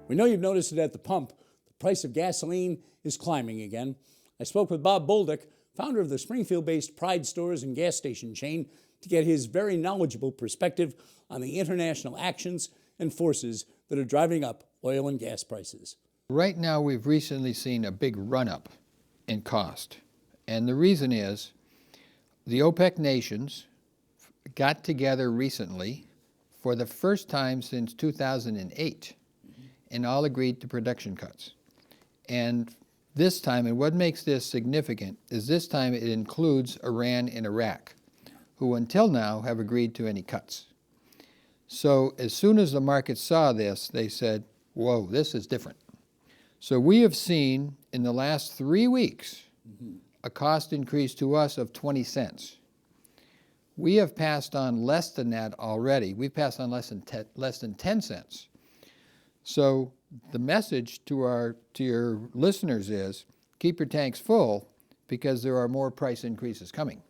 We know you've noticed it at the pump. The price of gasoline is climbing again. I spoke with Bob Bolduc, founder of the Springfield-based Pride Stores and gas station chain, to get his very knowledgeable perspective on the international actions and forces that are driving up oil and gas prices. Right now, we've recently seen a big run-up in cost. And the reason is the OPEC nations got together recently for the first time since 2008 and all agreed to production cuts. And this time, and what makes this significant, is this time it includes Iran and Iraq, who until now have agreed to any cuts. So as soon as the market saw this, they said, whoa, this is different. So we have seen in the last 3 weeks a cost increase to us of 20 cents. We have passed on less than that already. We've passed on less than 10 cents. So the message to your listeners is keep your tanks full because there are more price increases coming.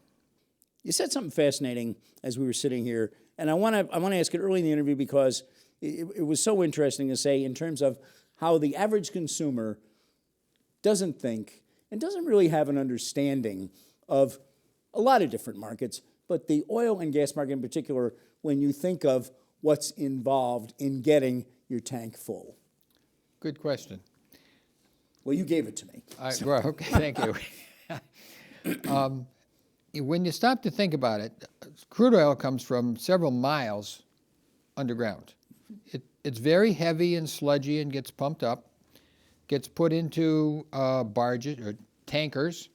You said something fascinating as we were sitting here, and I want to ask it early in the interview because it was so interesting to say in terms of how the average consumer doesn't think and doesn't really have an understanding of a lot of different markets, but the oil and gas market in particular, when you think of what's involved in getting your tank full. Good question. Well, you gave it to me. Well, okay, thank you. When you stop to think about it, crude oil comes from several miles underground. It's very heavy and sludgy and gets pumped up, gets put into barges or tankers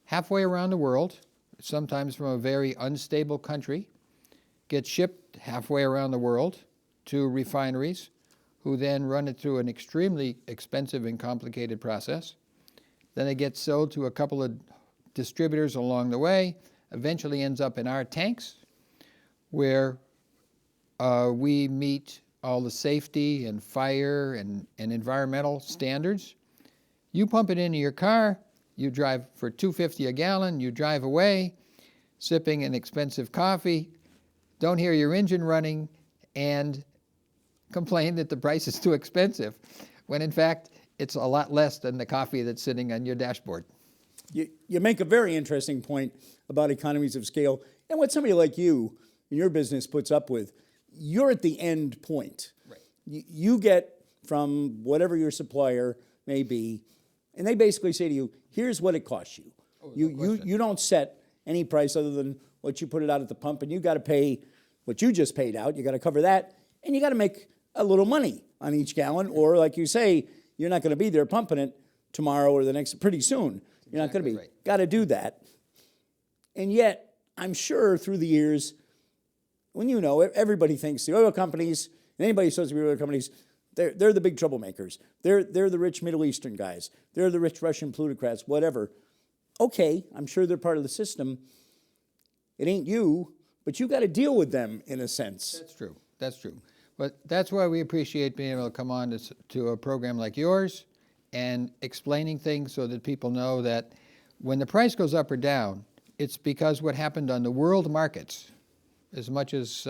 halfway around the world, sometimes from a very unstable country, gets shipped halfway around the world to refineries, who then run it through an extremely expensive and complicated process. Then it gets sold to a couple of distributors along the way, eventually ends up in our tanks, where we meet all the safety and fire and environmental standards. You pump it into your car, you drive for $2.50 a gallon, you drive away, sipping an expensive coffee, don't hear your engine running, and complain that the price is too expensive, when in fact it's a lot less than the coffee that's sitting on your dashboard. You make a very interesting point about economies of scale and what somebody like you in your business puts up with. You're at the end point. Right. You get from whatever your supplier may be, and they basically say to you, here's what it costs you. You don't set any price other than what you put it out at the pump, and you got to pay what you just paid out. You got to cover that, and you got to make a little money on each gallon, or like you say, you're not going to be there pumping it tomorrow or the next, pretty soon. You're not going to be. Right. Got to do that. And yet, I'm sure through the years, when you know, everybody thinks the oil companies, and anybody associated with oil companies, they're the big troublemakers. They're the rich Middle Eastern guys. They're the rich Russian plutocrats, whatever. Okay, I'm sure they're part of the system. It ain't you, but you got to deal with them in a sense. That's true. That's true. But that's why we appreciate being able to come on to a program like yours and explaining things so that people know that when the price goes up or down, it's because what happened on the world markets. As much as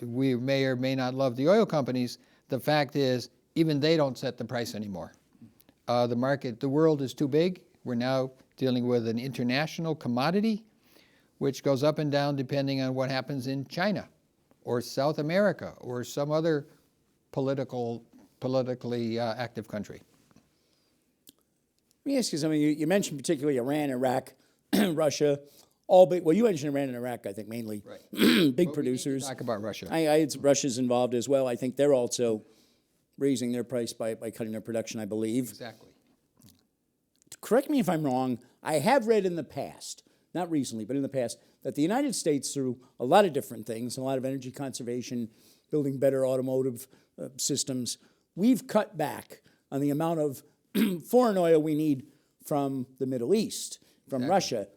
we may or may not love the oil companies, the fact is even they don't set the price anymore. The world is too big. We're now dealing with an international commodity which goes up and down depending on what happens in China or South America or some other politically active country. Let me ask you something. You mentioned particularly Iran, Iraq, Russia, all big. Well, you mentioned Iran and Iraq, I think, mainly. Right. Big producers. Talk about Russia. Russia's involved as well. I think they're also raising their price by cutting their production, I believe. Exactly. Correct me if I'm wrong. I have read in the past, not recently, but in the past, that the United States, through a lot of different things, a lot of energy conservation, building better automotive systems, we've cut back on the amount of foreign oil we need from the Middle East, from Russia.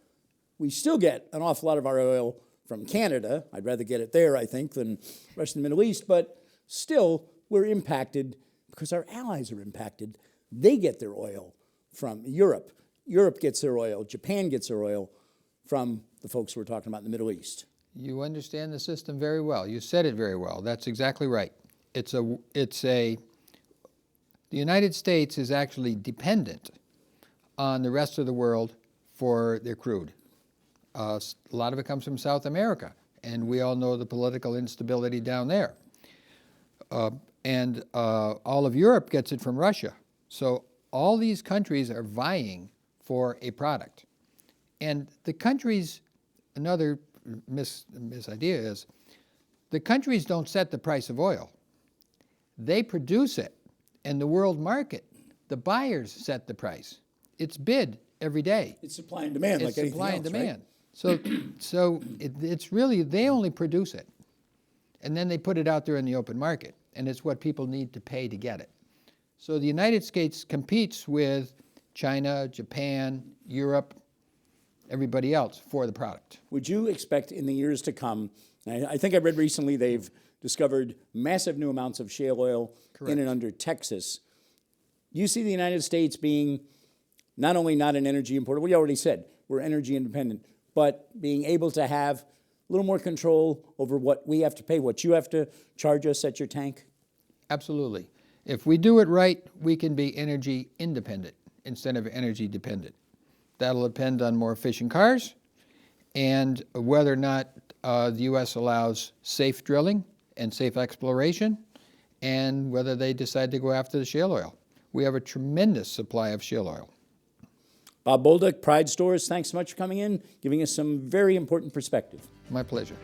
We still get an awful lot of our oil from Canada. I'd rather get it there, I think, than Russia and the Middle East. But still, we're impacted because our allies are impacted. They get their oil from Europe. Europe gets their oil. Japan gets their oil from the folks we're talking about in the Middle East. You understand the system very well. You said it very well. That's exactly right. The The United States is actually dependent on the rest of the world for their crude. A lot of it comes from South America, and we all know the political instability down there. And all of Europe gets it from Russia. So all these countries are vying for a product. And the countries, another misidea is, the countries don't set the price of oil. They produce it, and the world market, the buyers set the price. It's bid every day. It's supply and demand, like anything else, It's supply and demand. right? So it's really, they only produce it, and then they put it out there in the open market, and it's what people need to pay to get it. So the United States competes with China, Japan, Europe, everybody else for the product. Would you expect in the years to come, I think I read recently they've discovered massive new amounts of shale oil in and under Texas. You see the United States being not only not an energy importer, we already said we're energy independent, but being able to have a little more control over what we have to pay, what you have to charge us at your tank? Absolutely. If we do it right, we can be energy independent instead of energy dependent. That'll depend on more efficient cars and whether or not the U.S. allows safe drilling and safe exploration, and whether they decide to go after the shale oil. We have a tremendous supply of shale oil. Bob Bolduc, Pride Stores, thanks so much for coming in, giving us some very important perspective. My pleasure.